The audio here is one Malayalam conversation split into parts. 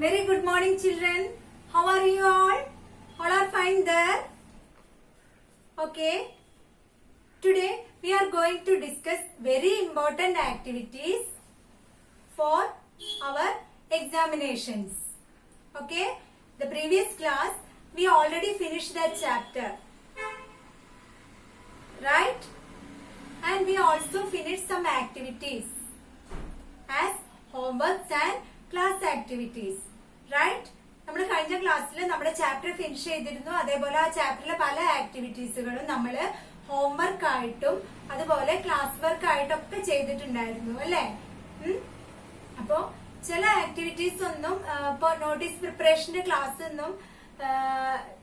Very good morning, children. How are you all? All are fine there? Okay. Today we are going to discuss very important activities for our examinations. Okay. The previous class we already finished that chapter. Right? And we also finished some activities as homeworks and class activities. Right? നമ്മൾ കഴിഞ്ഞ ക്ലാസ്സിൽ നമ്മുടെ ചാപ്റ്റർ ഫിനിഷ് ചെയ്തിരുന്നു. അതേപോലെ ആ ചാപ്റ്ററിലെ പല ആക്ടിവിറ്റീസുകളും നമ്മൾ ഹോംവർക്ക് ആയിട്ടും അതുപോലെ ക്ലാസ് വർക്ക് ആയിട്ടും ഒക്കെ ചെയ്തിട്ടുണ്ടായിരുന്നു അല്ലെ. അപ്പോ ചില ആക്ടിവിറ്റീസ് ഒന്നും ഇപ്പൊ നോട്ടീസ് പ്രിപ്പറേഷന്റെ ക്ലാസ് ഒന്നും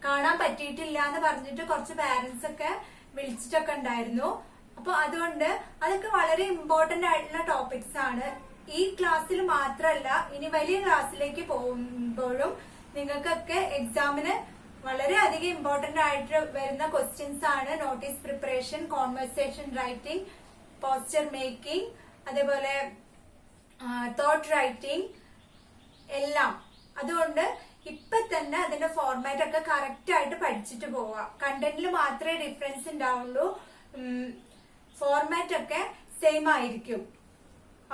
കാണാൻ പറ്റിയിട്ടില്ല എന്ന് പറഞ്ഞിട്ട് കുറച്ച് പാരന്റ്സ് ഒക്കെ വിളിച്ചിട്ടൊക്കെ ഉണ്ടായിരുന്നു. അപ്പൊ അതുകൊണ്ട് അതൊക്കെ വളരെ ഇമ്പോർട്ടന്റ് ആയിട്ടുള്ള ടോപ്പിക്സ് ആണ്. ഈ ക്ലാസ്സിൽ മാത്രമല്ല, ഇനി വലിയ ക്ലാസ്സിലേക്ക് പോകുമ്പോഴും നിങ്ങൾക്കൊക്കെ എക്സാമിന് വളരെയധികം ഇമ്പോർട്ടന്റ് ആയിട്ട് വരുന്ന ക്വസ്റ്റ്യൻസ് ആണ് notice preparation, conversation writing, poster making, അതേപോലെ തോട്ട് റൈറ്റിംഗ് എല്ലാം. അതുകൊണ്ട് ഇപ്പൊ തന്നെ അതിന്റെ ഫോർമാറ്റ് ഒക്കെ കറക്റ്റ് ആയിട്ട് പഠിച്ചിട്ട് പോവാ. കണ്ടന്റിൽ മാത്രമേ ഡിഫറൻസ് ഉണ്ടാവുള്ളൂ, ഫോർമാറ്റ് ഒക്കെ സെയിം ആയിരിക്കും.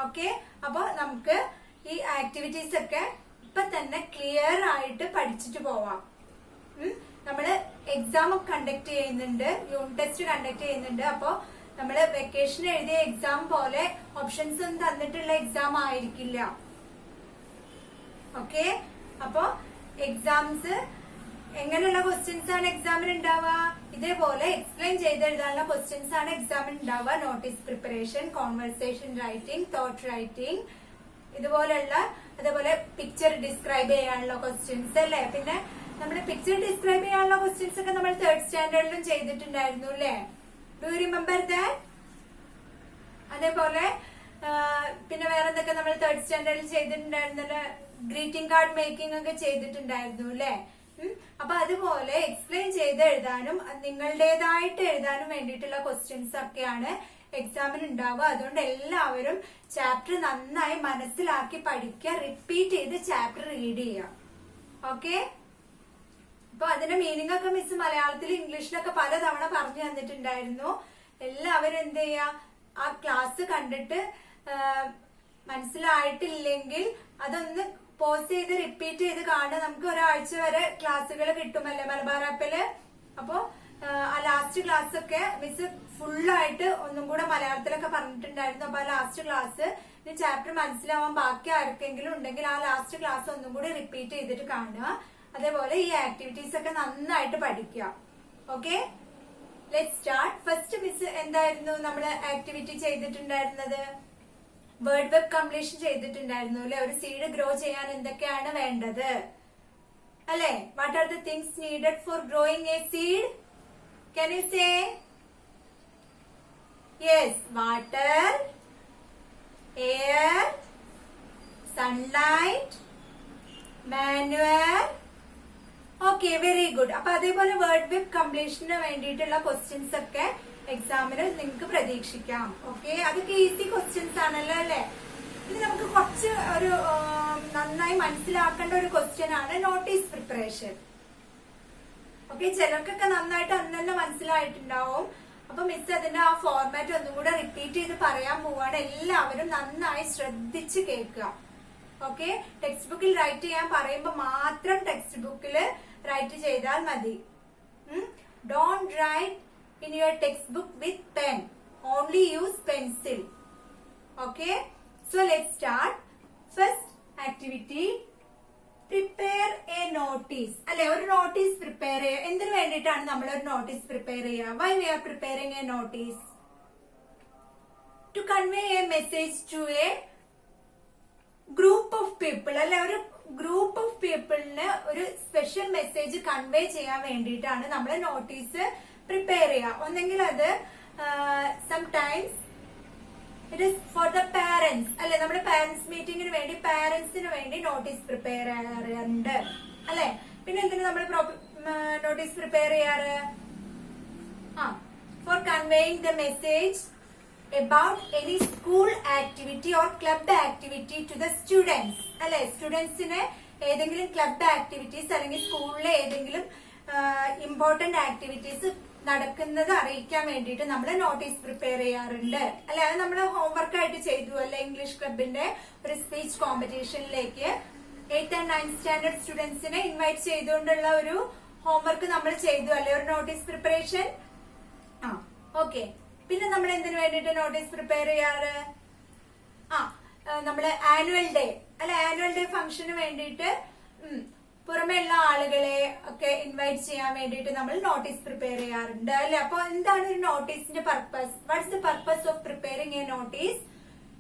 ഓക്കെ, അപ്പൊ നമുക്ക് ഈ ആക്ടിവിറ്റീസ് ഒക്കെ ഇപ്പൊ തന്നെ ക്ലിയർ ആയിട്ട് പഠിച്ചിട്ട് പോവാം. നമ്മള് എക്സാം കണ്ടക്ട് ചെയ്യുന്നുണ്ട്, യൂണിറ്റ് ടെസ്റ്റ് കണ്ടക്ട് ചെയ്യുന്നുണ്ട്. അപ്പൊ നമ്മള് വെക്കേഷൻ എഴുതിയ എക്സാം പോലെ ഓപ്ഷൻസ് ഒന്നും തന്നിട്ടുള്ള എക്സാം ആയിരിക്കില്ല. ഓക്കെ, അപ്പൊ എക്സാംസ് എങ്ങനെയുള്ള ക്വസ്റ്റ്യൻസ് ആണ് എക്സാമിന് ഉണ്ടാവുക? ഇതേപോലെ എക്സ്പ്ലെയിൻ ചെയ്തെഴുതാനുള്ള ക്വസ്റ്റ്യൻസ് ആണ് എക്സാമിന് ഉണ്ടാവുക. Notice preparation, conversation writing, thought writing, ഇതുപോലുള്ള, അതേപോലെ പിക്ചർ ഡിസ്ക്രൈബ് ചെയ്യാനുള്ള ക്വസ്റ്റ്യൻസ് അല്ലെ. പിന്നെ നമ്മുടെ പിക്ചർ ഡിസ്ക്രൈബ് ചെയ്യാനുള്ള ക്വസ്റ്റ്യൻസ് ഒക്കെ നമ്മൾ 3rd സ്റ്റാൻഡേർഡിലും ചെയ്തിട്ടുണ്ടായിരുന്നു അല്ലെ. Do you remember that? അതേപോലെ പിന്നെ വേറെ എന്തൊക്കെ നമ്മൾ 3rd സ്റ്റാൻഡേർഡിൽ ചെയ്തിട്ടുണ്ടായിരുന്നല്ലോ, ഗ്രീറ്റിംഗ് കാർഡ് മേക്കിംഗ് ഒക്കെ ചെയ്തിട്ടുണ്ടായിരുന്നു അല്ലെ. അപ്പൊ അതുപോലെ എക്സ്പ്ലെയിൻ ചെയ്ത് എഴുതാനും നിങ്ങളുടേതായിട്ട് എഴുതാനും വേണ്ടിയിട്ടുള്ള ക്വസ്റ്റ്യൻസ് ഒക്കെയാണ് എക്സാമിന് ഉണ്ടാവുക. അതുകൊണ്ട് എല്ലാവരും ചാപ്റ്റർ നന്നായി മനസ്സിലാക്കി പഠിക്കുക, റിപ്പീറ്റ് ചെയ്ത് ചാപ്റ്റർ റീഡ് ചെയ്യുക. ഓക്കെ, അപ്പൊ അതിന്റെ മീനിങ് ഒക്കെ മിസ് മലയാളത്തിൽ ഇംഗ്ലീഷിലൊക്കെ പലതവണ പറഞ്ഞു തന്നിട്ടുണ്ടായിരുന്നു. എല്ലാവരും എന്ത് ചെയ്യാ, ആ ക്ലാസ് കണ്ടിട്ട് മനസ്സിലായിട്ടില്ലെങ്കിൽ അതൊന്ന് പോസ് ചെയ്ത് റിപ്പീറ്റ് ചെയ്ത് കാണുക. നമുക്ക് ഒരാഴ്ച വരെ ക്ലാസ്സുകൾ കിട്ടുമല്ലേ മലബാർ ആപ്പില്. അപ്പൊ ആ ലാസ്റ്റ് ക്ലാസ് ഒക്കെ മിസ് ഫുള്ളായിട്ട് ഒന്നും കൂടെ മലയാളത്തിലൊക്കെ പറഞ്ഞിട്ടുണ്ടായിരുന്നു. അപ്പൊ ആ ലാസ്റ്റ് ക്ലാസ് ചാപ്റ്റർ മനസ്സിലാവാൻ ബാക്കി ആർക്കെങ്കിലും ഉണ്ടെങ്കിൽ ആ ലാസ്റ്റ് ക്ലാസ് ഒന്നും കൂടി റിപ്പീറ്റ് ചെയ്തിട്ട് കാണുക. അതേപോലെ ഈ ആക്ടിവിറ്റീസ് ഒക്കെ നന്നായിട്ട് പഠിക്കുക. Okay, let's start. First miss എന്തായിരുന്നു നമ്മള് ആക്ടിവിറ്റി ചെയ്തിട്ടുണ്ടായിരുന്നത്? വേർഡ് വെബ് കംപ്ലീഷൻ ചെയ്തിട്ടുണ്ടായിരുന്നു അല്ലെ. ഒരു സീഡ് ഗ്രോ ചെയ്യാൻ എന്തൊക്കെയാണ് വേണ്ടത് അല്ലെ? What are the things needed for growing a seed? Can you say? Yes, water, air, sunlight, manual. Okay, very good. അപ്പൊ അതേപോലെ വേർഡ് വെബ് കംപ്ലീഷന് വേണ്ടിയിട്ടുള്ള ക്വസ്റ്റ്യൻസ് ഒക്കെ എക്സാമിന് നിങ്ങൾക്ക് പ്രതീക്ഷിക്കാം. ഓക്കെ, അതൊക്കെ ഈസി ക്വസ്റ്റ്യൻസ് ആണല്ലോ അല്ലെ. ഇത് നമുക്ക് കുറച്ച് ഒരു നന്നായി മനസ്സിലാക്കേണ്ട ഒരു ക്വസ്റ്റ്യൻ ആണ് നോട്ടീസ് പ്രിപ്പറേഷൻ. ഓക്കെ, ചിലർക്കൊക്കെ നന്നായിട്ട് അന്ന് തന്നെ മനസ്സിലായിട്ടുണ്ടാവും. അപ്പൊ മിസ് അതിന്റെ ആ ഫോർമാറ്റ് ഒന്നും കൂടെ റിപ്പീറ്റ് ചെയ്ത് പറയാൻ പോവാണ്. എല്ലാവരും നന്നായി ശ്രദ്ധിച്ച് കേൾക്കുക. ഓക്കെ, ടെക്സ്റ്റ് ബുക്കിൽ റൈറ്റ് ചെയ്യാൻ പറയുമ്പോ മാത്രം ടെക്സ്റ്റ് ബുക്കിൽ റൈറ്റ് ചെയ്താൽ മതി. Don't write in your textbook with pen, only use pencil. Okay, so let's start. First activity, prepare a notice. അല്ലെ, ഒരു നോട്ടീസ് പ്രിപ്പയർ ചെയ്യുക. എന്തിനു വേണ്ടിയിട്ടാണ് നമ്മൾ ഒരു നോട്ടീസ് പ്രിപ്പയർ ചെയ്യുക? Why we are preparing a notice? To convey a message to a group of people. അല്ലെ, ഒരു ഗ്രൂപ്പ് ഓഫ് പീപ്പിളിന് ഒരു സ്പെഷ്യൽ മെസ്സേജ് കൺവേ ചെയ്യാൻ വേണ്ടിയിട്ടാണ് നമ്മൾ നോട്ടീസ് പ്രിപ്പയർ ചെയ്യുക. ഒന്നെങ്കിൽ അത് sometimes it is for the parents അല്ലെ. നമ്മുടെ പാരന്റ്സ് മീറ്റിംഗിന് വേണ്ടി പാരന്റ്സിന് വേണ്ടി നോട്ടീസ് പ്രിപ്പയർ ചെയ്യാറുണ്ട് അല്ലെ. പിന്നെ എന്തിനു നമ്മൾ നോട്ടീസ് പ്രിപ്പയർ ചെയ്യാറ്? For conveying the message about any school activity or club activity to the students. അല്ലെ, സ്റ്റുഡൻസിന് ഏതെങ്കിലും ക്ലബ് ആക്ടിവിറ്റീസ് അല്ലെങ്കിൽ സ്കൂളിലെ ഏതെങ്കിലും ഇമ്പോർട്ടന്റ് ആക്ടിവിറ്റീസ് നടക്കുന്നത് അറിയിക്കാൻ വേണ്ടിയിട്ട് നമ്മൾ നോട്ടീസ് പ്രിപ്പയർ ചെയ്യാറുണ്ട് അല്ലെ. അത് നമ്മൾ ഹോംവർക്ക് ആയിട്ട് ചെയ്തു അല്ലെ. ഇംഗ്ലീഷ് ക്ലബിന്റെ ഒരു സ്പീച്ച് കോമ്പറ്റീഷനിലേക്ക് 8th and 9th സ്റ്റാൻഡേർഡ് സ്റ്റുഡൻസിനെ ഇൻവൈറ്റ് ചെയ്തുകൊണ്ടുള്ള ഒരു ഹോംവർക്ക് നമ്മൾ ചെയ്തു അല്ലെ, ഒരു നോട്ടീസ് പ്രിപ്പറേഷൻ. ഓക്കെ. പിന്നെ നമ്മൾ എന്തിനു വേണ്ടിയിട്ട് നോട്ടീസ് പ്രിപ്പയർ ചെയ്യാറ്? നമ്മള് ആനുവൽ ഡേ അല്ലെ, ആനുവൽ ഡേ ഫംഗ്ഷന് വേണ്ടിയിട്ട് പുറമെയുള്ള ആളുകളെ ഒക്കെ ഇൻവൈറ്റ് ചെയ്യാൻ വേണ്ടിയിട്ട് നമ്മൾ നോട്ടീസ് പ്രിപ്പയർ ചെയ്യാറുണ്ട് അല്ലെ. അപ്പൊ എന്താണ് ഒരു നോട്ടീസിന്റെ purpose? What's the purpose of preparing a notice?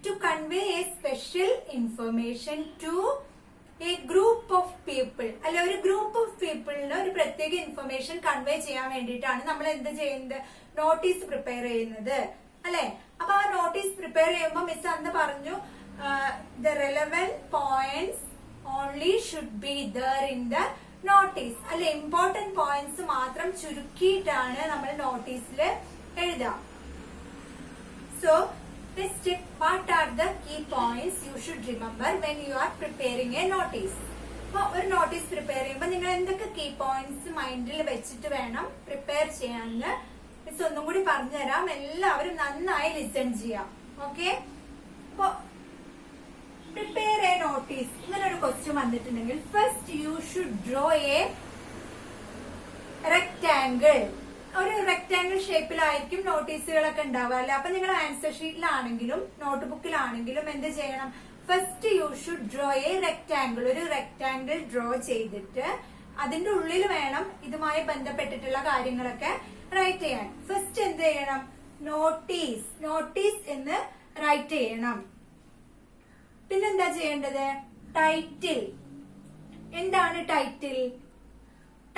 To convey a special information to a group of people അല്ലെ. ഒരു ഗ്രൂപ്പ് ഓഫ് പീപ്പിളിന് ഒരു പ്രത്യേക ഇൻഫർമേഷൻ കൺവേ ചെയ്യാൻ വേണ്ടിയിട്ടാണ് നമ്മൾ എന്ത് ചെയ്യുന്നത്? നോട്ടീസ് പ്രിപ്പയർ ചെയ്യുന്നത് അല്ലെ. അപ്പൊ ആ നോട്ടീസ് പ്രിപ്പയർ ചെയ്യുമ്പോൾ മിസ് അന്ന് പറഞ്ഞു the relevant points only should be there in the notice അല്ലെ. ഇമ്പോർട്ടന്റ് പോയിന്റ്സ് മാത്രം ചുരുക്കിയിട്ടാണ് നമ്മൾ നോട്ടീസിൽ എഴുതുക. So let's check what are the key points you should remember when you are preparing a notice. അപ്പൊ ഒരു നോട്ടീസ് പ്രിപ്പയർ ചെയ്യുമ്പോൾ നിങ്ങൾ എന്തൊക്കെ കീ പോയിന്റ്സ് മൈൻഡിൽ വെച്ചിട്ട് വേണം പ്രിപ്പയർ ചെയ്യാന്ന് മിസ് ഒന്നും കൂടി പറഞ്ഞുതരാം. എല്ലാവരും നന്നായി ലിസൺ ചെയ്യാം. ഓക്കെ. അപ്പൊ പ്രിപ്പയർ എ നോട്ടീസ് ഇങ്ങനെ ഒരു ക്വസ്റ്റ്യൻ വന്നിട്ടുണ്ടെങ്കിൽ first you should draw A rectangle. ഒരു റെക്ടാംഗിൾ ഷേപ്പിലായിരിക്കും നോട്ടീസുകളൊക്കെ ഉണ്ടാവുക അല്ലെ. അപ്പൊ നിങ്ങൾ ആൻസർ ഷീറ്റിലാണെങ്കിലും നോട്ട് ബുക്കിലാണെങ്കിലും എന്ത് ചെയ്യണം? First you should draw A rectangle. ഒരു റെക്ടാംഗിൾ ഡ്രോ ചെയ്തിട്ട് അതിന്റെ ഉള്ളിൽ വേണം ഇതുമായി ബന്ധപ്പെട്ടിട്ടുള്ള കാര്യങ്ങളൊക്കെ റൈറ്റ് ചെയ്യാൻ. ഫസ്റ്റ് എന്ത് ചെയ്യണം? നോട്ടീസ്, നോട്ടീസ് എന്ന് റൈറ്റ് ചെയ്യണം. പിന്നെന്താ ചെയ്യേണ്ടത്? ടൈറ്റിൽ. എന്താണ് title?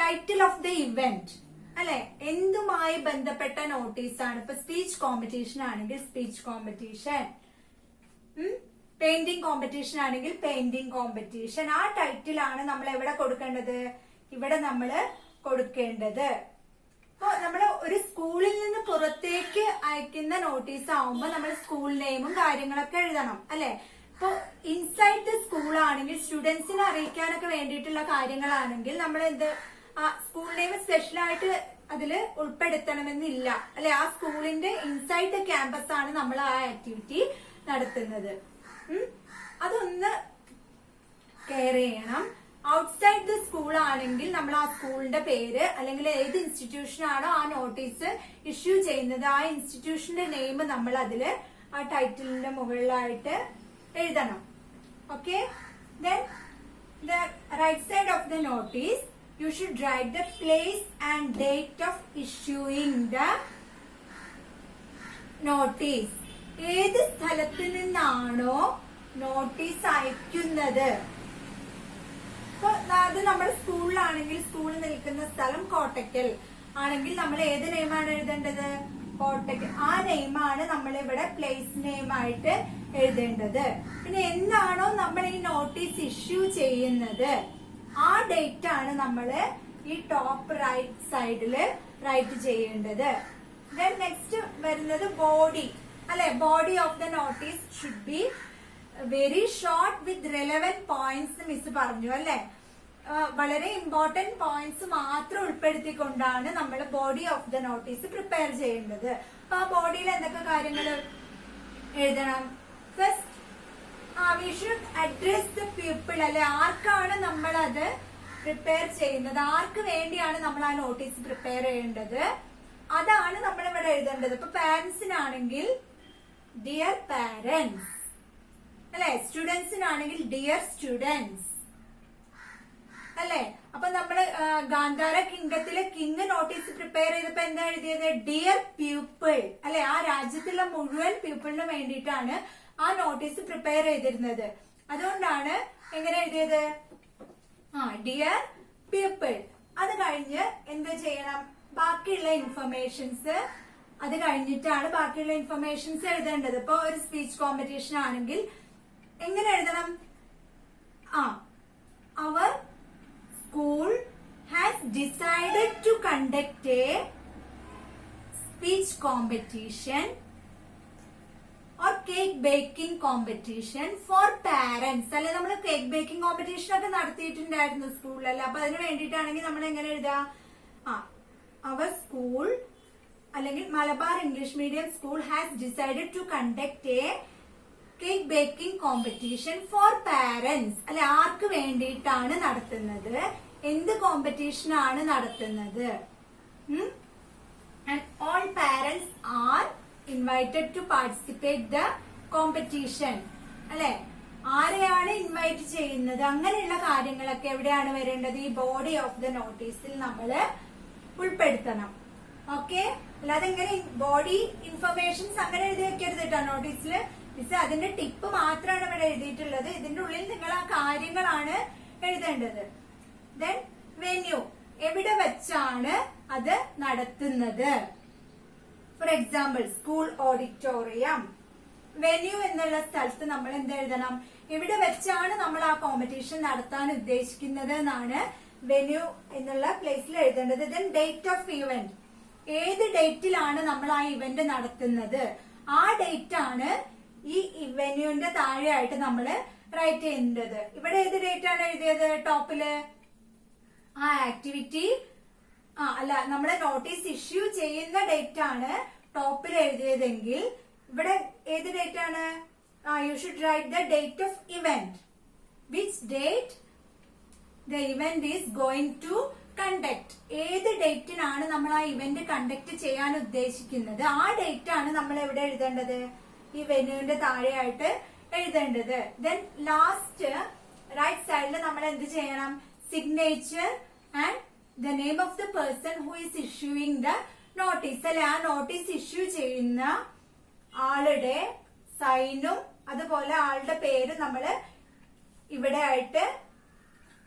Title of the event അല്ലെ. എന്തുമായി ബന്ധപ്പെട്ട നോട്ടീസാണ്? ഇപ്പൊ സ്പീച്ച് കോമ്പറ്റീഷൻ ആണെങ്കിൽ സ്പീച്ച് കോമ്പറ്റീഷൻ, പെയിന്റിംഗ് കോമ്പറ്റീഷൻ ആണെങ്കിൽ പെയിന്റിംഗ് കോമ്പറ്റീഷൻ. ആ ടൈറ്റിലാണ് നമ്മൾ എവിടെ കൊടുക്കേണ്ടത്? ഇവിടെ നമ്മൾ കൊടുക്കേണ്ടത്. അപ്പൊ നമ്മൾ ഒരു സ്കൂളിൽ നിന്ന് പുറത്തേക്ക് അയക്കുന്ന നോട്ടീസ് ആവുമ്പോൾ നമ്മൾ സ്കൂൾ നെയിമും കാര്യങ്ങളൊക്കെ എഴുതണം അല്ലെ. ഇപ്പൊ ഇൻസൈഡ് ദ സ്കൂൾ ആണെങ്കിൽ സ്റ്റുഡൻസിനെ അറിയിക്കാനൊക്കെ വേണ്ടിയിട്ടുള്ള കാര്യങ്ങളാണെങ്കിൽ നമ്മൾ എന്ത് സ്കൂൾ നെയിം സ്പെഷ്യൽ ആയിട്ട് അതില് ഉൾപ്പെടുത്തണമെന്നില്ല അല്ലെ. ആ സ്കൂളിന്റെ ഇൻസൈഡ് ദ ക്യാമ്പസ് ആണ് നമ്മൾ ആ ആക്ടിവിറ്റി നടത്തുന്നത്. അതൊന്ന് കെയർ ചെയ്യണം. ഔട്ട്സൈഡ് ദ സ്കൂൾ ആണെങ്കിൽ നമ്മൾ ആ സ്കൂളിന്റെ പേര് അല്ലെങ്കിൽ ഏത് ഇൻസ്റ്റിറ്റ്യൂഷൻ ആണോ ആ നോട്ടീസ് ഇഷ്യൂ ചെയ്യുന്നത് ആ ഇൻസ്റ്റിറ്റ്യൂഷന്റെ നെയിം നമ്മൾ അതില് ആ ടൈറ്റിലിന്റെ മുകളിലായിട്ട് എഴുതണം. Okay. Then the right side of the notice you should write the place and date of issuing the notice. ഏത് സ്ഥലത്ത് നിന്നാണോ നോട്ടീസ് അയക്കുന്നത്? അപ്പൊ അത് നമ്മുടെ സ്കൂളിലാണെങ്കിൽ സ്കൂൾ നിൽക്കുന്ന സ്ഥലം കോട്ടക്കൽ ആണെങ്കിൽ നമ്മൾ ഏത് നെയിമാണ് എഴുതേണ്ടത്? കോട്ടക്കൽ. ആ നെയിമാണ് നമ്മൾ ഇവിടെ പ്ലേസ് നെയിം ആയിട്ട് എഴുതേണ്ടത്. പിന്നെ എന്നാണോ നമ്മൾ ഈ നോട്ടീസ് ഇഷ്യൂ ചെയ്യുന്നത് ആ ഡേറ്റ് ആണ് നമ്മൾ ഈ ടോപ്പ് റൈറ്റ് സൈഡില് റൈറ്റ് ചെയ്യേണ്ടത്. ദെൻ നെക്സ്റ്റ് വരുന്നത് ബോഡി അല്ലെ. Body of the notice should be very short with relevant points miss പറഞ്ഞു അല്ലെ. വളരെ ഇമ്പോർട്ടന്റ് പോയിന്റ്സ് മാത്രം ഉൾപ്പെടുത്തിക്കൊണ്ടാണ് നമ്മൾ body of the notice prepare ചെയ്യേണ്ടത്. അപ്പൊ ആ ബോഡിയിൽ എന്തൊക്കെ കാര്യങ്ങൾ എഴുതണം? First we should address the people അല്ലെ. ആർക്കാണ് നമ്മൾ അത് പ്രിപ്പയർ ചെയ്യുന്നത്? ആർക്ക് വേണ്ടിയാണ് നമ്മൾ ആ നോട്ടീസ് പ്രിപ്പയർ ചെയ്യേണ്ടത്? അതാണ് നമ്മൾ ഇവിടെ എഴുതേണ്ടത്. ഇപ്പൊ പാരന്റ്സിനാണെങ്കിൽ ഡിയർ പാരന്റ്സ് അല്ലെ. സ്റ്റുഡൻസിനാണെങ്കിൽ ഡിയർ സ്റ്റുഡൻസ് അല്ലെ. അപ്പൊ നമ്മള് ഗാന്ധാര കിങ്ഡത്തിലെ കിങ് നോട്ടീസ് പ്രിപ്പയർ ചെയ്തപ്പോ എന്താ എഴുതിയത്? ഡിയർ പീപ്പിൾ അല്ലെ. ആ രാജ്യത്തുള്ള മുഴുവൻ പീപ്പിളിന് വേണ്ടിയിട്ടാണ് ആ നോട്ടീസ് പ്രിപ്പയർ ചെയ്തിരുന്നത്. അതുകൊണ്ടാണ് എങ്ങനെ എഴുതിയത്? Dear people. അത് കഴിഞ്ഞ് എന്ത് ചെയ്യണം? ബാക്കിയുള്ള ഇൻഫർമേഷൻസ് അത് കഴിഞ്ഞിട്ടാണ് ബാക്കിയുള്ള ഇൻഫർമേഷൻസ് എഴുതേണ്ടത്. ഇപ്പൊ ഒരു സ്പീച്ച് കോമ്പറ്റീഷൻ ആണെങ്കിൽ എങ്ങനെ എഴുതണം? അവർ school has decided to conduct a speech competition or cake baking competition for parents. അല്ലെ നമ്മൾ കേക്ക് ബേക്കിംഗ് കോമ്പറ്റീഷൻ ഒക്കെ നടത്തിയിട്ടുണ്ടായിരുന്നു സ്കൂളിലല്ലേ. അപ്പൊ അതിന് വേണ്ടിയിട്ടാണെങ്കിൽ നമ്മൾ എങ്ങനെ എഴുതാ? അവർ സ്കൂൾ അല്ലെങ്കിൽ Malabar English medium school has decided to conduct a cake baking competition for parents. അല്ലെ ആർക്ക് വേണ്ടിയിട്ടാണ് നടത്തുന്നത്? എന്ത് കോമ്പറ്റീഷൻ ആണ് നടത്തുന്നത്? And all parents are invited to participate the competition. അല്ലെ ആരെയാണ് ഇൻവൈറ്റ് ചെയ്യുന്നത്? അങ്ങനെയുള്ള കാര്യങ്ങളൊക്കെ എവിടെയാണ് വരേണ്ടത്? ഈ ബോഡി ഓഫ് ദ നോട്ടീസിൽ നമ്മൾ ഉൾപ്പെടുത്തണം. ഓക്കെ, അല്ലാതെ ഇങ്ങനെ ബോഡി ഇൻഫർമേഷൻസ് അങ്ങനെ എഴുതി വെക്കരുത് കേട്ടോ നോട്ടീസിൽ. മിസ് അതിന്റെ ടിപ്പ് മാത്രമാണ് ഇവിടെ എഴുതിയിട്ടുള്ളത്. ഇതിന്റെ ഉള്ളിൽ നിങ്ങൾ ആ കാര്യങ്ങളാണ് എഴുതേണ്ടത്. ദെൻ വെന്യൂ, എവിടെ വെച്ചാണ് അത് നടത്തുന്നത്? For example school auditorium. Venue എന്നുള്ള സ്ഥലത്ത് നമ്മൾ എന്ത് എഴുതണം? എവിടെ വെച്ചാണ് നമ്മൾ ആ കോമ്പറ്റീഷൻ നടത്താൻ ഉദ്ദേശിക്കുന്നത് എന്നാണ് വെന്യൂ എന്നുള്ള പ്ലേസിൽ എഴുതേണ്ടത്. ദെൻ ഡേറ്റ് ഓഫ് ഇവന്റ്, ഏത് ഡേറ്റിലാണ് നമ്മൾ ആ ഇവന്റ് നടത്തുന്നത്? ആ ഡേറ്റ് ആണ് ഈ വെന്യൂവിന്റെ താഴെയായിട്ട് നമ്മൾ റൈറ്റ് ചെയ്യേണ്ടത്. ഇവിടെ ഏത് ഡേറ്റ് ആണ് എഴുതിയത്? ടോപ്പില് ആ ആക്ടിവിറ്റി അല്ല, നമ്മളെ നോട്ടീസ് ഇഷ്യൂ ചെയ്യുന്ന ഡേറ്റ് ആണ് ടോപ്പിൽ എഴുതിയതെങ്കിൽ ഇവിടെ ഏത് ഡേറ്റ് ആണ്? You should write the date of event. Which date the event is going to conduct. ഏത് ഡേറ്റിനാണ് നമ്മൾ ആ ഇവന്റ് കണ്ടക്ട് ചെയ്യാൻ ഉദ്ദേശിക്കുന്നത്? ആ ഡേറ്റ് ആണ് നമ്മൾ എവിടെ എഴുതേണ്ടത്? ഈ വെന്യൂവിന്റെ താഴെയായിട്ട് എഴുതേണ്ടത്. ദെൻ ലാസ്റ്റ് റൈറ്റ് സൈഡിൽ നമ്മൾ എന്ത് ചെയ്യണം? Signature and the name of the person who is issuing the notice. അല്ലെ ആ നോട്ടീസ് ഇഷ്യൂ ചെയ്യുന്ന ആളുടെ സൈനും അതുപോലെ ആളുടെ പേര് നമ്മൾ ഇവിടെ ആയിട്ട്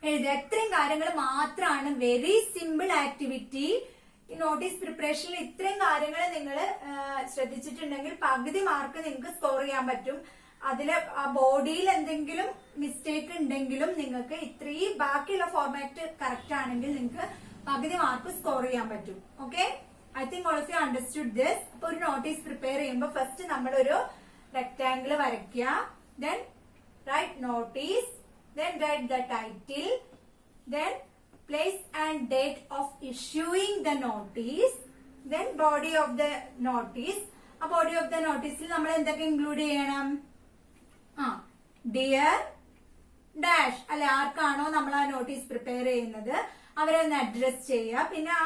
എഴുതുക. ഇത്രയും കാര്യങ്ങൾ മാത്രമാണ്. Very simple activity. ഈ നോട്ടീസ് പ്രിപ്പറേഷനിൽ ഇത്രയും കാര്യങ്ങൾ നിങ്ങൾ ശ്രദ്ധിച്ചിട്ടുണ്ടെങ്കിൽ പകുതി മാർക്ക് നിങ്ങൾക്ക് സ്കോർ ചെയ്യാൻ പറ്റും. അതില് ആ ബോഡിയിൽ എന്തെങ്കിലും മിസ്റ്റേക്ക് ഉണ്ടെങ്കിലും നിങ്ങൾക്ക് ഇത്രയും ബാക്കിയുള്ള ഫോർമാറ്റ് കറക്റ്റ് ആണെങ്കിൽ നിങ്ങൾക്ക് പകുതി മാർക്ക് സ്കോർ ചെയ്യാൻ പറ്റും. Okay, I think all of you understood this. അപ്പൊ ഒരു നോട്ടീസ് പ്രിപ്പയർ ചെയ്യുമ്പോൾ ഫസ്റ്റ് നമ്മളൊരു റെക്ടാംഗിൾ വരയ്ക്കുക. Then write notice, then write the title, then place and date of issuing the notice, then body of the notice. ആ body of the noticeൽ നമ്മൾ എന്തൊക്കെ ഇൻക്ലൂഡ് ചെയ്യണം? ഡിയർ ഡാഷ്, അല്ലെ ആർക്കാണോ നമ്മൾ ആ നോട്ടീസ് പ്രിപ്പയർ ചെയ്യുന്നത് അവരെ ഒന്ന് അഡ്രസ് ചെയ്യുക. പിന്നെ ആ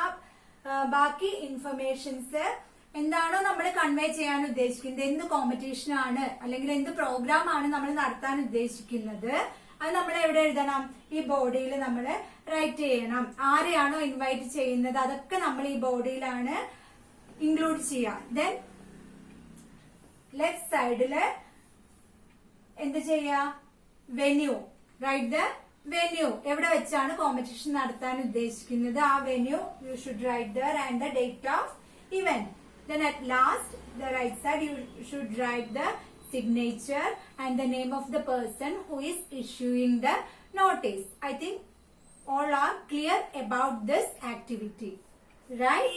ബാക്കി ഇൻഫർമേഷൻസ് എന്താണോ നമ്മൾ കൺവേ ചെയ്യാൻ ഉദ്ദേശിക്കുന്നത്, എന്ത് കോമ്പറ്റീഷൻ ആണ് അല്ലെങ്കിൽ എന്ത് പ്രോഗ്രാം ആണ് നമ്മൾ നടത്താൻ ഉദ്ദേശിക്കുന്നത്, അത് നമ്മൾ എവിടെ എഴുതണം? ഈ ബോഡിയിൽ നമ്മൾ റൈറ്റ് ചെയ്യണം. ആരെയാണോ ഇൻവൈറ്റ് ചെയ്യുന്നത് അതൊക്കെ നമ്മൾ ഈ ബോഡിയിലാണ് ഇൻക്ലൂഡ് ചെയ്യുക. ദെൻ ലെഫ്റ്റ് സൈഡില് എന്ത് ചെയ്യുക? Venue, write the venue. എവിടെ വെച്ചാണ് കോമ്പറ്റീഷൻ നടത്താൻ ഉദ്ദേശിക്കുന്നത് ആ venue U should right there and the date of event. Then at last, the right side you should write the signature and the name of the person who is issuing the notice. I think all are clear about this activity, right?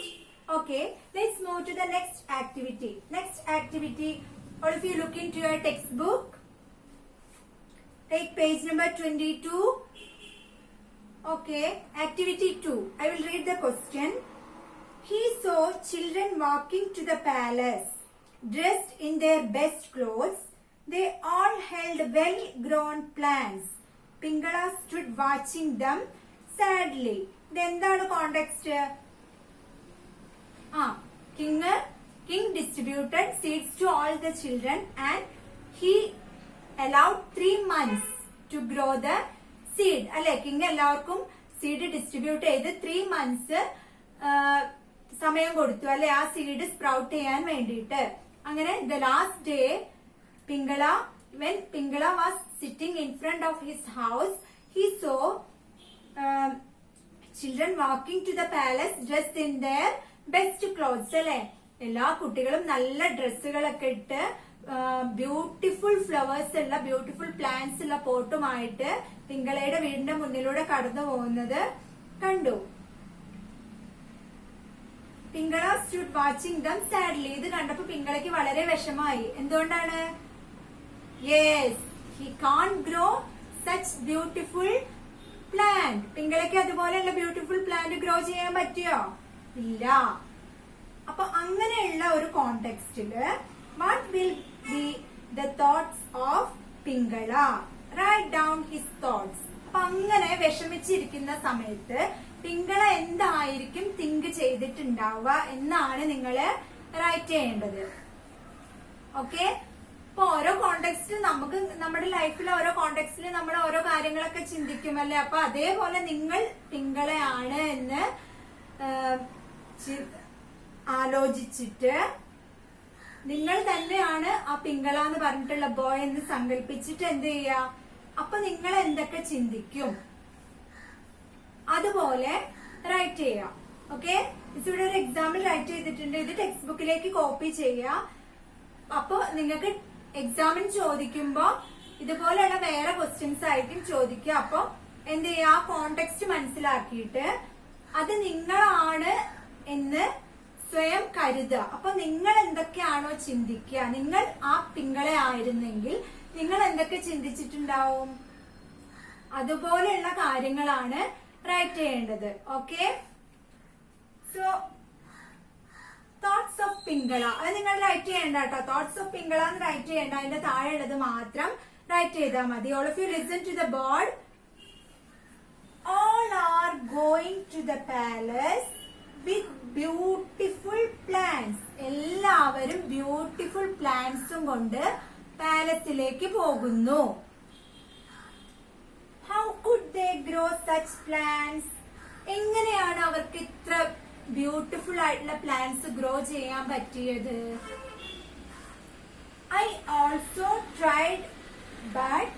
Okay, let's move to the next activity. Next activity, all of you look into your textbook. Take page number 22. Okay, activity 2. I will read the question. He saw children walking to the palace, dressed in their best clothes. They all held well-grown plants. Pingala stood watching them sadly. ഇതെന്താണ് context? King distributed seeds to all the children and he allowed 3 months to grow the seed. അല്ലെ, കിങ് എല്ലാവർക്കും സീഡ് ഡിസ്ട്രിബ്യൂട്ട് ചെയ്ത് 3 months സമയം കൊടുത്തു അല്ലെ ആ സീഡ് സ്പ്രൗട്ട് ചെയ്യാൻ വേണ്ടിയിട്ട്. അങ്ങനെ the last day when Pingala was sitting in front of his house, he saw children walking to the palace dressed in their best clothes. അല്ലെ, എല്ലാ കുട്ടികളും നല്ല ഡ്രസ്സുകളൊക്കെ ഇട്ട് ബ്യൂട്ടിഫുൾ ഫ്ലവേഴ്സ് ഉള്ള ബ്യൂട്ടിഫുൾ പ്ലാന്റ്സ് ഉള്ള പോട്ടുമായിട്ട് പിങ്കളയുടെ വീടിന്റെ മുന്നിലൂടെ കടന്നു പോകുന്നത് കണ്ടു. പിങ്കള stood watching them sadly. ഇത് കണ്ടപ്പോ പിങ്കളയ്ക്ക് വളരെ വിഷമായി. എന്തുകൊണ്ടാണ്? Yes, he can't grow such beautiful plant. പിങ്കളയ്ക്ക് അതുപോലെയുള്ള ബ്യൂട്ടിഫുൾ പ്ലാന്റ് ഗ്രോ ചെയ്യാൻ പറ്റിയോ? ഇല്ല. അപ്പൊ അങ്ങനെയുള്ള ഒരു കോണ്ടെക്സ്റ്റില് what will be the thoughts of Pingala? Write down his thoughts. അപ്പൊ അങ്ങനെ വിഷമിച്ചിരിക്കുന്ന സമയത്ത് പിങ്കള എന്തായിരിക്കും തിങ്ക് ചെയ്തിട്ടുണ്ടാവുക എന്നാണ് നിങ്ങള് റൈറ്റ് ചെയ്യേണ്ടത്. ഓക്കെ, അപ്പൊ ഓരോ കോണ്ടെക്സ്റ്റിൽ നമുക്ക് നമ്മുടെ ലൈഫിൽ ഓരോ കോണ്ടെക്സ്റ്റിൽ നമ്മൾ ഓരോ കാര്യങ്ങളൊക്കെ ചിന്തിക്കുമല്ലേ. അപ്പൊ അതേപോലെ നിങ്ങൾ പിങ്കളയാണ് എന്ന് ആലോചിച്ചിട്ട് നിങ്ങൾ തന്നെയാണ് ആ പിങ്കള എന്ന് പറഞ്ഞിട്ടുള്ള ബോയ് എന്ന് സങ്കല്പിച്ചിട്ട് എന്ത് ചെയ്യാ, അപ്പൊ നിങ്ങൾ എന്തൊക്കെ ചിന്തിക്കും അതുപോലെ റൈറ്റ് ചെയ്യാം. ഓക്കെ, ഇവിടെ ഒരു എക്സാമ്പിൾ റൈറ്റ് ചെയ്തിട്ടുണ്ട്. ഇത് ടെക്സ്റ്റ് ബുക്കിലേക്ക് കോപ്പി ചെയ്യാം. അപ്പൊ നിങ്ങൾക്ക് എക്സാമിന് ചോദിക്കുമ്പോ ഇതുപോലെയുള്ള വേറെ ക്വസ്റ്റ്യൻസ് ആയിരിക്കും ചോദിക്കുക. അപ്പൊ എന്ത് ചെയ്യുക, ആ കോണ്ടെക്സ്റ്റ് മനസ്സിലാക്കിയിട്ട് അത് നിങ്ങളാണ് എന്ന് സ്വയം കരുതുക. അപ്പൊ നിങ്ങൾ എന്തൊക്കെയാണോ ചിന്തിക്കുക, നിങ്ങൾ ആ പിങ്കളെ ആയിരുന്നെങ്കിൽ നിങ്ങൾ എന്തൊക്കെ ചിന്തിച്ചിട്ടുണ്ടാവും, അതുപോലെയുള്ള കാര്യങ്ങളാണ് റൈറ്റ് ചെയ്യേണ്ടത്. ഓക്കെ, സോ തോട്ട്സ് ഓഫ് പിങ്കള അത് നിങ്ങൾ റൈറ്റ് ചെയ്യേണ്ട കേട്ടോ. തോട്ട്സ് ഓഫ് പിങ്കള എന്ന് റൈറ്റ് ചെയ്യേണ്ട, അതിന്റെ താഴെ ഉള്ളത് മാത്രം റൈറ്റ് ചെയ്താൽ മതി. All of you listen to the board. All are going to the palace with beautiful plants. എല്ലാവരും ബ്യൂട്ടിഫുൾ പ്ലാന്റ്സും കൊണ്ട് പാലസിലേക്ക് പോകുന്നു. How could they grow such plants? എങ്ങനെയാണ് അവർക്ക് ഇത്ര ബ്യൂട്ടിഫുൾ ആയിട്ടുള്ള പ്ലാന്റ്സ് ഗ്രോ ചെയ്യാൻ പറ്റിയത്? I also tried but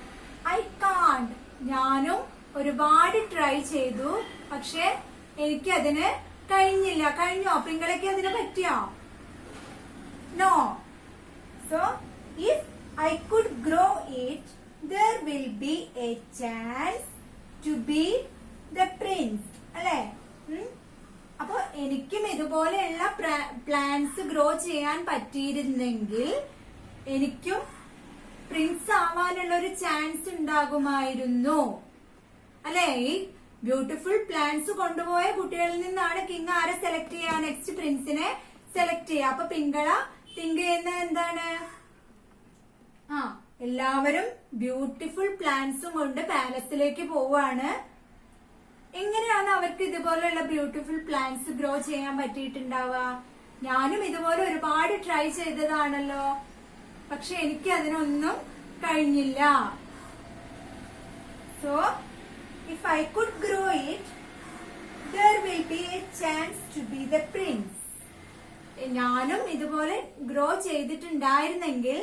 I can't. ഞാനും ഒരുപാട് ട്രൈ ചെയ്തു, പക്ഷെ എനിക്ക് അതിന് കഴിഞ്ഞില്ല. കഴിഞ്ഞോ? പിങ്കളയ്ക്ക് അതിന് പറ്റിയോ? No. So if I could grow it there will be a chance to be the prince. അല്ലെ? അപ്പൊ എനിക്കും ഇതുപോലെയുള്ള പ്ലാന്റ്സ് ഗ്രോ ചെയ്യാൻ പറ്റിയിരുന്നെങ്കിൽ എനിക്കും പ്രിൻസ് ആവാനുള്ള ഒരു ചാൻസ് ഉണ്ടാകുമായിരുന്നു. അല്ലെ? ഈ ബ്യൂട്ടിഫുൾ പ്ലാന്റ്സ് കൊണ്ടുപോയ കുട്ടികളിൽ നിന്നാണ് കിങ് ആരെ സെലക്ട് ചെയ്യാ, നെക്സ്റ്റ് പ്രിൻസിനെ സെലക്ട് ചെയ്യുക. അപ്പൊ പിങ്കള തിങ്ക് ചെയ്യുന്ന എന്താണ്? എല്ലാവരും ബ്യൂട്ടിഫുൾ പ്ലാന്റ്സും കൊണ്ട് പാലസിലേക്ക് പോവാണ്. എങ്ങനെയാണ് അവർക്ക് ഇതുപോലെയുള്ള ബ്യൂട്ടിഫുൾ പ്ലാന്റ്സ് ഗ്രോ ചെയ്യാൻ പറ്റിയിട്ടുണ്ടാവുക? ഞാനും ഇതുപോലെ ഒരുപാട് ട്രൈ ചെയ്തതാണല്ലോ, പക്ഷെ എനിക്ക് അതിനൊന്നും കഴിഞ്ഞില്ല. So if I could grow it there will be a chance to be the prince. ഞാനും ഇതുപോലെ ഗ്രോ ചെയ്തിട്ടുണ്ടായിരുന്നെങ്കിൽ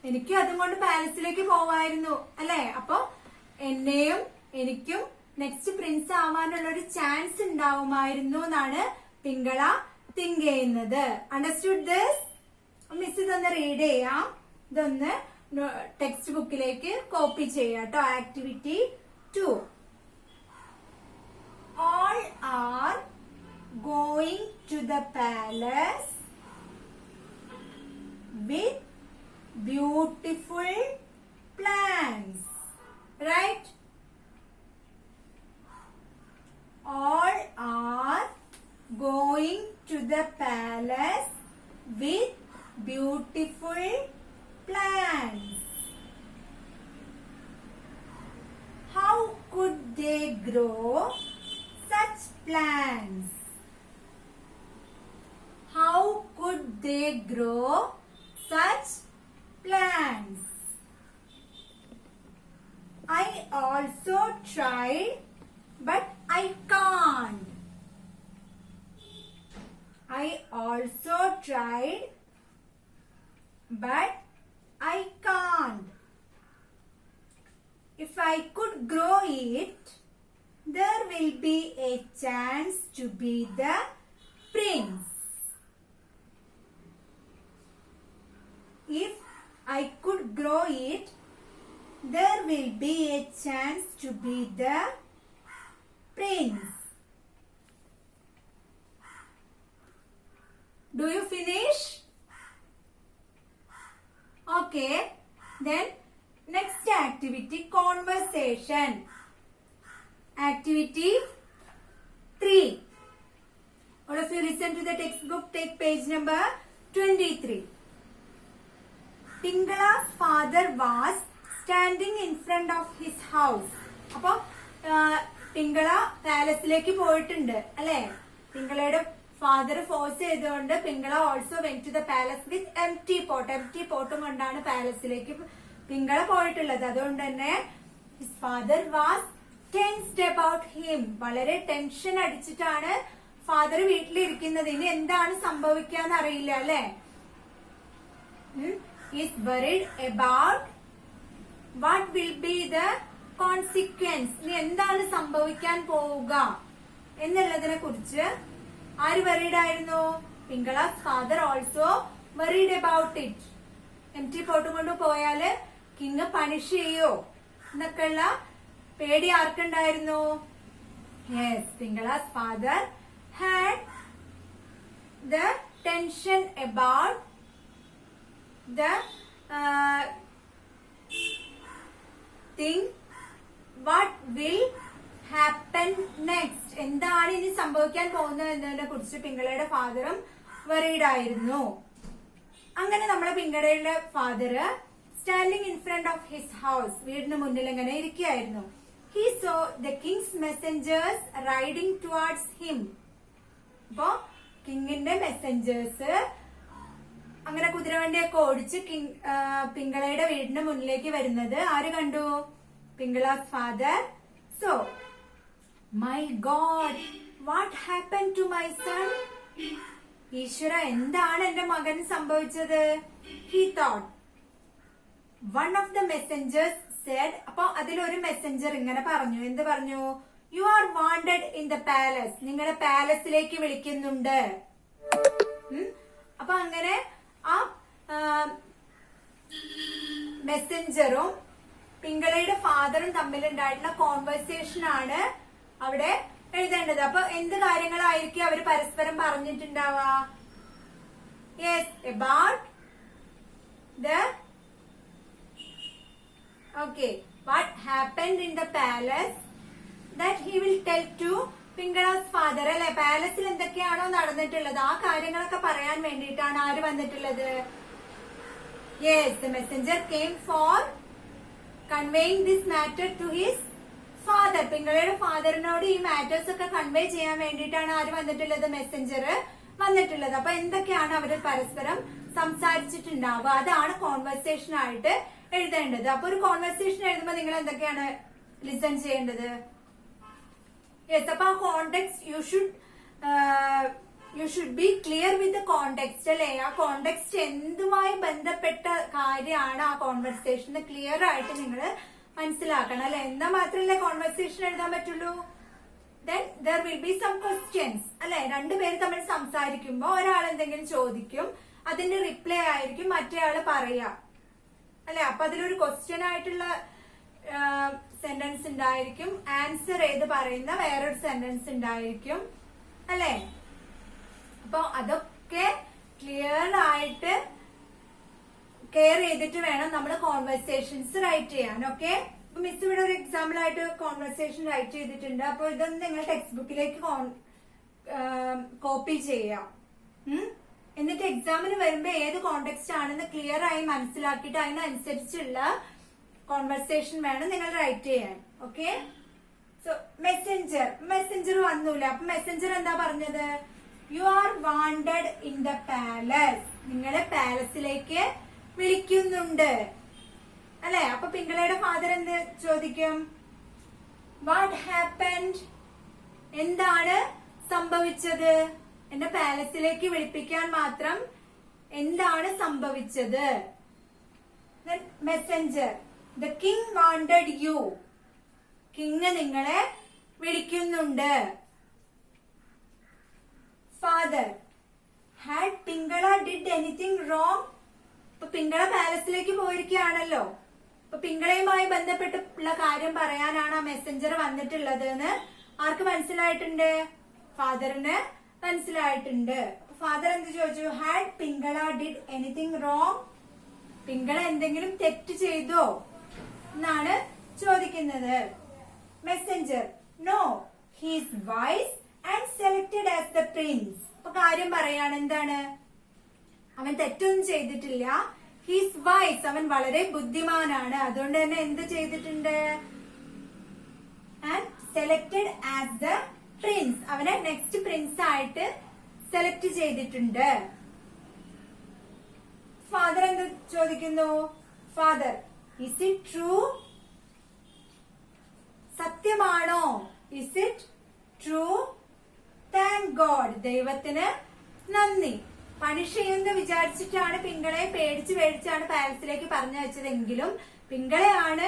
എനിക്ക് അതും കൊണ്ട് പാലസിലേക്ക് പോവായിരുന്നു. അല്ലെ? അപ്പൊ എനിക്കും നെക്സ്റ്റ് പ്രിൻസ് ആവാനുള്ള ഒരു ചാൻസ് ഉണ്ടാവുമായിരുന്നു എന്നാണ് പിങ്കള തിങ്ക് ചെയ്യുന്നത്. Understood this? മിസ് ഇതൊന്ന് റീഡ് ചെയ്യാം. ഇതൊന്ന് ടെക്സ്റ്റ് ബുക്കിലേക്ക് കോപ്പി ചെയ്യാം കേട്ടോ. Activity 2. All are going to the palace with beautiful plants. Right? All are going to the palace with beautiful plants. How could they grow such plants? How could they grow such plants? I also tried, but I can't. I also tried, but I can't. If I could grow it, there will be a chance to be the prince. If I could grow it, there will be a chance to be the prince. Do you finish? Okay. Then next activity conversation. Activity 3. All of you listen to the textbook. Take page number 23. Pingala's father was standing in front of his house. അപ്പൊ പിങ്കള പാലസിലേക്ക് പോയിട്ടുണ്ട് അല്ലെ. പിങ്കളയുടെ ഫാദർ ഫോഴ്സ് ചെയ്തുകൊണ്ട് Pingala also went to the palace with empty പോട്ടും കൊണ്ടാണ് പാലസിലേക്ക് പിങ്കള പോയിട്ടുള്ളത്. അതുകൊണ്ട് തന്നെ his father was tensed about him. വളരെ ടെൻഷൻ അടിച്ചിട്ടാണ് ഫാദർ വീട്ടിലിരിക്കുന്നത്. ഇനി എന്താണ് സംഭവിക്കാന്ന് അറിയില്ല അല്ലെ. Is worried about what will be the consequence. ഇനി എന്താണ് സംഭവിക്കാൻ പോവുക എന്നുള്ളതിനെ കുറിച്ച് ആര് worried ആയിരുന്നു? Pingala's father also worried about it. Empty പോട്ടും കൊണ്ട് പോയാല് കിങ് പണിഷ് ചെയ്യോ എന്നൊക്കെയുള്ള പേടി ആർക്കുണ്ടായിരുന്നു? Yes, Pingala's father had the tension about the thing what will happen next. എന്താണ് ഇനി സംഭവിക്കാൻ പോകുന്നത് എന്നതിനെ കുറിച്ച് പിങ്കളയുടെ ഫാദറും worried ആയിരുന്നു. അങ്ങനെ നമ്മളെ പിങ്കളയുടെ father standing in front of his house, വീടിന് മുന്നിൽ ഇങ്ങനെ ഇരിക്കുകയായിരുന്നു. He saw the king's messengers riding towards him. അപ്പോ കിങ്ങിന്റെ മെസ്സഞ്ചേഴ്സ് അങ്ങനെ കുതിരവണ്ടിയൊക്കെ ഓടിച്ച് പിങ്കളയുടെ വീടിന്റെ മുന്നിലേക്ക് വരുന്നത് ആര് കണ്ടു? Pingala's father. So my God, what happen to my son? ഈശ്വര, എന്താണ് എന്റെ മകന് സംഭവിച്ചത്? He thought. One of the messengers said. അപ്പൊ അതിലൊരു മെസ്സഞ്ചർ ഇങ്ങനെ പറഞ്ഞു. എന്ത് പറഞ്ഞു? You are wanted in the palace. നിങ്ങളെ പാലസിലേക്ക് വിളിക്കുന്നുണ്ട്. അപ്പൊ അങ്ങനെ ആ മെസ്സഞ്ചറും പിങ്കളയുടെ ഫാദറും തമ്മിലുണ്ടായിട്ടുള്ള കോൺവെർസേഷൻ ആണ് അവിടെ എഴുതേണ്ടത്. അപ്പൊ എന്ത് കാര്യങ്ങളായിരിക്കും അവര് പരസ്പരം പറഞ്ഞിട്ടുണ്ടാവുക? Yes, about the what happened in the palace that he will tell to Pingala's father അല്ലെ. പാലസിൽ എന്തൊക്കെയാണോ നടന്നിട്ടുള്ളത് ആ കാര്യങ്ങളൊക്കെ പറയാൻ വേണ്ടിയിട്ടാണ് ആര് വന്നിട്ടുള്ളത്? Yes, the messenger came for conveying this matter to his father. പിങ്കളയുടെ ഫാദറിനോട് ഈ മാറ്റേഴ്സ് ഒക്കെ കൺവേ ചെയ്യാൻ വേണ്ടിയിട്ടാണ് ആര് വന്നിട്ടുള്ളത്? മെസ്സഞ്ചർ വന്നിട്ടുള്ളത്. അപ്പൊ എന്തൊക്കെയാണ് അവര് പരസ്പരം സംസാരിച്ചിട്ടുണ്ടാവുക അതാണ് കോൺവെർസേഷൻ ആയിട്ട് എഴുതേണ്ടത്. അപ്പൊ ഒരു കോൺവെർസേഷൻ എഴുതുമ്പോ നിങ്ങൾ എന്തൊക്കെയാണ് ലിസൺ ചെയ്യേണ്ടത്? യെസ്, അപ്പൊ ആ context you should be clear with the context അല്ലെ. ആ കോണ്ടെക്സ്റ്റ് എന്തുമായി ബന്ധപ്പെട്ട കാര്യമാണ് ആ കോൺവെർസേഷൻ ക്ലിയർ ആയിട്ട് നിങ്ങൾ മനസ്സിലാക്കണം അല്ലെ. എന്നാ മാത്രമല്ലേ കോൺവെർസേഷൻ എഴുതാൻ പറ്റുള്ളൂ. Then there will be some questions അല്ലെ. രണ്ടുപേര് തമ്മിൽ സംസാരിക്കുമ്പോ ഒരാൾ എന്തെങ്കിലും ചോദിക്കും, അതിന്റെ റിപ്ലൈ ആയിരിക്കും മറ്റേ ആള് പറയാ അല്ലെ. അപ്പൊ അതിലൊരു ക്വസ്റ്റ്യൻ ആയിട്ടുള്ള സെന്റൻസ് ഉണ്ടായിരിക്കും, ആൻസർ ചെയ്ത് പറയുന്ന വേറൊരു സെന്റൻസ് ഉണ്ടായിരിക്കും അല്ലെ. അപ്പൊ അതൊക്കെ ക്ലിയർ ആയിട്ട് കെയർ ചെയ്തിട്ട് വേണം നമ്മൾ കോൺവെർസേഷൻസ് റൈറ്റ് ചെയ്യാൻ. ഓക്കെ, മിസ് ഇവിടെ ഒരു എക്സാമ്പിൾ ആയിട്ട് കോൺവെർസേഷൻ റൈറ്റ് ചെയ്തിട്ടുണ്ട്. അപ്പൊ ഇതൊന്ന് നിങ്ങൾ ടെക്സ്റ്റ് ബുക്കിലേക്ക് കോപ്പി ചെയ്യാം. എന്നിട്ട് എക്സാമിന് വരുമ്പോ ഏത് കോണ്ടെക്സ്റ്റ് ആണെന്ന് ക്ലിയർ ആയി മനസ്സിലാക്കിയിട്ട് അതിനനുസരിച്ചുള്ള കോൺവെർസേഷൻ വേണം നിങ്ങൾ റൈറ്റ് ചെയ്യാൻ. ഓക്കെ, സോ മെസ്സഞ്ചർ വന്നൂല. അപ്പൊ മെസ്സഞ്ചർ എന്താ പറഞ്ഞത്? You are wanted in the palace. നിങ്ങളെ പാലസിലേക്ക് വിളിക്കുന്നുണ്ട് അല്ലെ. അപ്പൊ പിങ്കളയുടെ ഫാദർ എന്ത് ചോദിക്കും? What happened? എന്താണ് സംഭവിച്ചത്? എന്റെ പാലസിലേക്ക് വിളിപ്പിക്കാൻ മാത്രം എന്താണ് സംഭവിച്ചത്? Messenger, the king wanted you. King നിങ്ങളെ വിളിക്കുന്നുണ്ട്. Father, had Pingala did anything wrong? ഇപ്പൊ പിങ്കള പാലസിലേക്ക് പോയിരിക്കുകയാണല്ലോ. അപ്പൊ പിങ്കളയുമായി ബന്ധപ്പെട്ടുള്ള കാര്യം പറയാനാണ് ആ മെസ്സഞ്ചർ വന്നിട്ടുള്ളത് എന്ന് ആർക്ക് മനസ്സിലായിട്ടുണ്ട്? ഫാദറിന് മനസ്സിലായിട്ടുണ്ട്. ഫാദർ എന്ത് ചോദിച്ചു? Had Pingala did anything wrong? Pingala എന്തെങ്കിലും തെറ്റ് ചെയ്തോ? എന്നാണ് ചോദിക്കുന്നത്. Messenger no he's wise and selected as the prince. അപ്പൊ കാര്യം പറയാണ്, എന്താണ്? അവൻ തെറ്റൊന്നും ചെയ്തിട്ടില്ല. ഹീസ് വൈസ്, അവൻ വളരെ ബുദ്ധിമാനാണ്. അതുകൊണ്ട് തന്നെ എന്ത് ചെയ്തിട്ടുണ്ട്? And selected as the prince, അവനെ നെക്സ്റ്റ് പ്രിൻസ് ആയിട്ട് സെലക്ട് ചെയ്തിട്ടുണ്ട്. ഫാദർ എന്ത് ചോദിക്കുന്നു? Father is it true? സത്യമാണോ? Is it true? Thank God, ദൈവത്തിന് നന്ദി. പണിഷ് ചെയ്യുമെന്ന് വിചാരിച്ചിട്ടാണ് പിങ്കളെ പേടിച്ചാണ് പാലസിലേക്ക് പറഞ്ഞു വെച്ചതെങ്കിലും പിങ്കളെയാണ്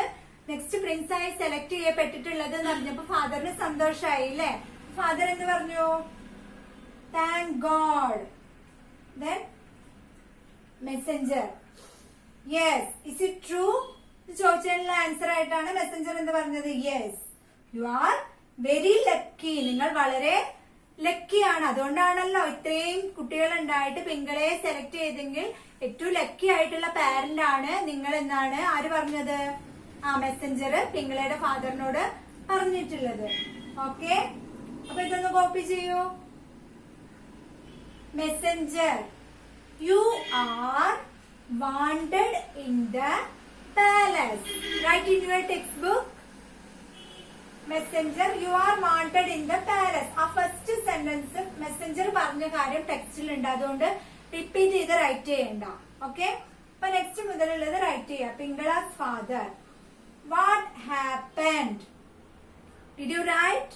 നെക്സ്റ്റ് പ്രിൻസ് ആയി സെലക്ട് ചെയ്യപ്പെട്ടിട്ടുള്ളത് എന്ന് അറിഞ്ഞപ്പോ ഫാദറിന് സന്തോഷമായി അല്ലേ? ഫാദർ എന്ത് പറഞ്ഞു? Thank God. Then messenger yes is it true ചോദിച്ചതിനുള്ള ആൻസർ ആയിട്ടാണ് മെസ്സഞ്ചർ എന്ന് പറഞ്ഞത്. Yes you are very lucky, നിങ്ങൾ വളരെ ലക്കിയാണ്. അതുകൊണ്ടാണല്ലോ ഇത്രയും കുട്ടികൾ ഉണ്ടായിട്ട് പിങ്കളെ സെലക്ട് ചെയ്തെങ്കിൽ ഏറ്റവും ലക്കി ആയിട്ടുള്ള പാരന്റ് ആണ് നിങ്ങൾ എന്നാണ് ആര് പറഞ്ഞത്? മെസ്സഞ്ചർ പിങ്കളയുടെ ഫാദറിനോട് പറഞ്ഞിട്ടുള്ളത്. ഓക്കെ, അപ്പൊ ഇതൊന്ന് കോപ്പി ചെയ്യൂ. Messenger you are wanted in the palace. Write in your text book. Messenger you are wanted in the palace. ആ ഫസ്റ്റ് സെന്റൻസ് മെസ്സഞ്ചർ പറഞ്ഞ കാര്യം ടെക്സ്റ്റിലുണ്ട്, അതുകൊണ്ട് റിപ്പീറ്റ് ചെയ്ത് റൈറ്റ് ചെയ്യണ്ട. ഓക്കെ, അപ്പൊ നെക്സ്റ്റ് മുതലുള്ളത് റൈറ്റ് ചെയ്യാം. പിങ്കളാസ് father what happened? Did you write?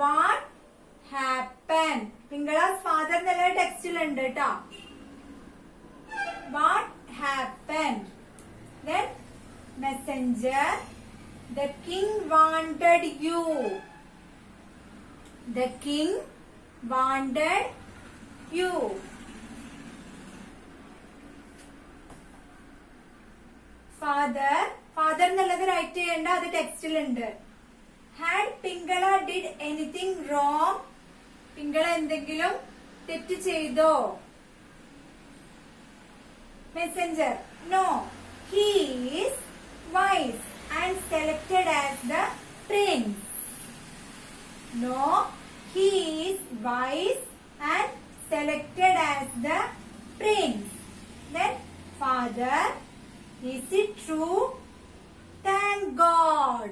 What happened? പിങ്കളാസ് ഫാദർ എന്നുള്ള ടെക്സ്റ്റിലുണ്ട് കേട്ടോ. What happened? Then messenger the king wanted you. The king wanted you. father എന്നുള്ളത് റൈറ്റ് ചെയ്യേണ്ട, അത് ടെക്സ്റ്റിലുണ്ട്. had Pingala did anything wrong? പിങ്കള എന്തെങ്കിലും തെറ്റ് ചെയ്തോ? Messenger no he is wise and selected as the prince. No, he is wise and selected as the prince. Then father, is it true? Thank God.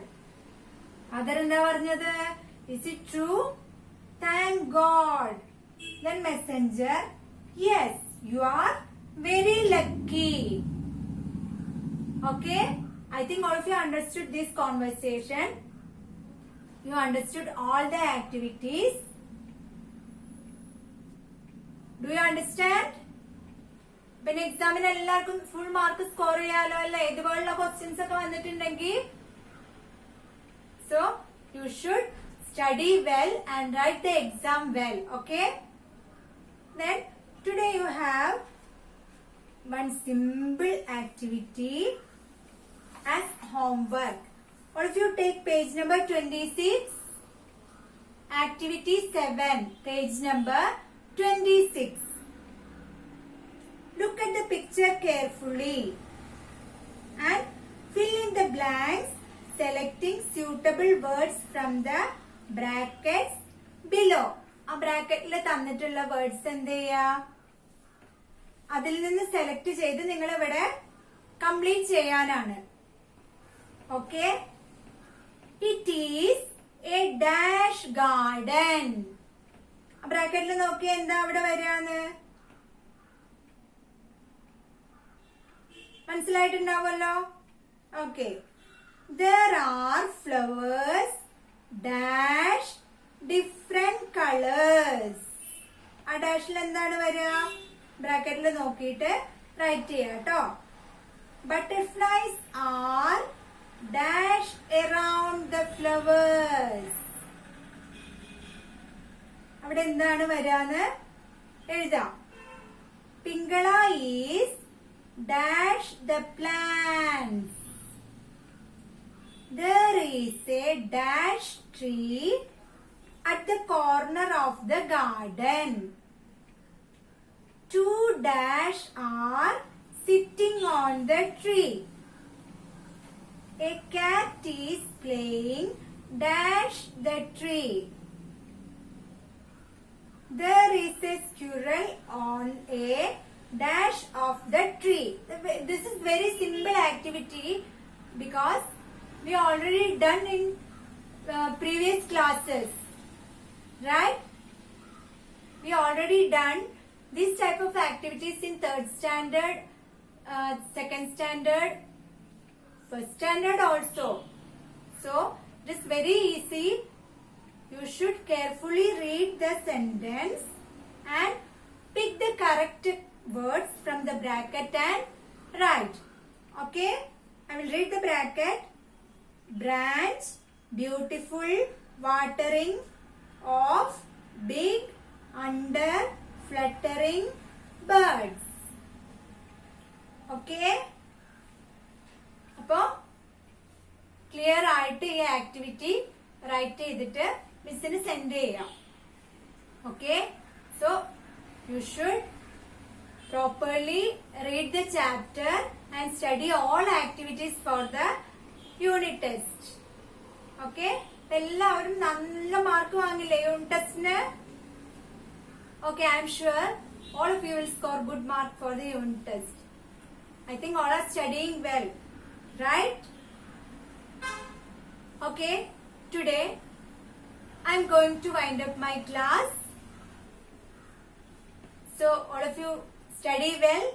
Father എന്താ പറഞ്ഞത്? Is it true? Thank God. Then messenger, yes, you are very lucky. Okay, I think all of you understood this conversation. You understood all the activities. Do you understand? പിന്നെ എക്സാമിന് എല്ലാവർക്കും ഫുൾ മാർക്ക് സ്കോർ ചെയ്യാലോ അല്ലെ? ഇതുപോലുള്ള ക്വസ്റ്റ്യൻസ് ഒക്കെ വന്നിട്ടുണ്ടെങ്കിൽ so you should study well and write the exam well. Okay, then today you have one simple activity as homework. All of you take page number 26, activity 7, page number 26. Look at the picture carefully and fill in the blanks, selecting suitable words from the brackets below. ആ ബ്രാക്കറ്റിൽ തന്നിട്ടുള്ള വേർഡ്സ് എന്ത് ചെയ്യാ? അതിൽ നിന്ന് സെലക്ട് ചെയ്ത് നിങ്ങൾ ഇവിടെ കംപ്ലീറ്റ് ചെയ്യാനാണ്. Okay, it is a dash garden. ബ്രാക്കറ്റിൽ നോക്കി എന്താ അവിടെ വരാന്ന് മനസ്സിലായിട്ടുണ്ടാവുമല്ലോ. Okay, there are flowers dash different colors. ആ ഡാഷിൽ എന്താണ് വരിക? ബ്രാക്കറ്റിൽ നോക്കിയിട്ട് റൈറ്റ് ചെയ്യാം കേട്ടോ. Butterflies are dash around the flowers. അവിടെ എന്താണ് വരാന്ന് എഴുതാം. പിങ്കള is dash the plants. There is a dash tree at the corner of the garden. Two dash are sitting on the tree. A cat is playing dash the tree. There is a squirrel on a dash of the tree. This is very simple activity because we already done in previous classes, right? We already done this type of activities in 3rd standard, 2nd standard, 1st standard also. So it is very easy. You should carefully read the sentence and pick the correct words from the bracket and write. Okay? I will read the bracket. Branch, beautiful, watering of big, under, fluttering birds. Okay? അപ്പോൾ ക്ലിയർ ആയിട്ട് ഈ ആക്ടിവിറ്റി റൈറ്റ് ചെയ്തിട്ട് മിസ്സിന് സെൻഡ് ചെയ്യാം. Okay, so you should properly read the chapter and study all activities for the unit test. Okay, എല്ലാവരും നല്ല മാർക്ക് വാങ്ങില്ലേ യൂണിറ്റ് ടെസ്റ്റിന്? Okay, I am sure all of you will score good mark for the unit test. I think all are studying well, right? Okay, today I am going to wind up my class. So all of you study well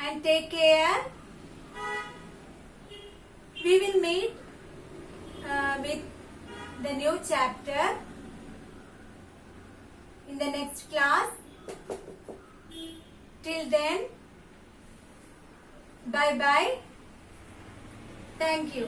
and take care. We will meet with the new chapter in the next class. Till then, bye bye. Thank you.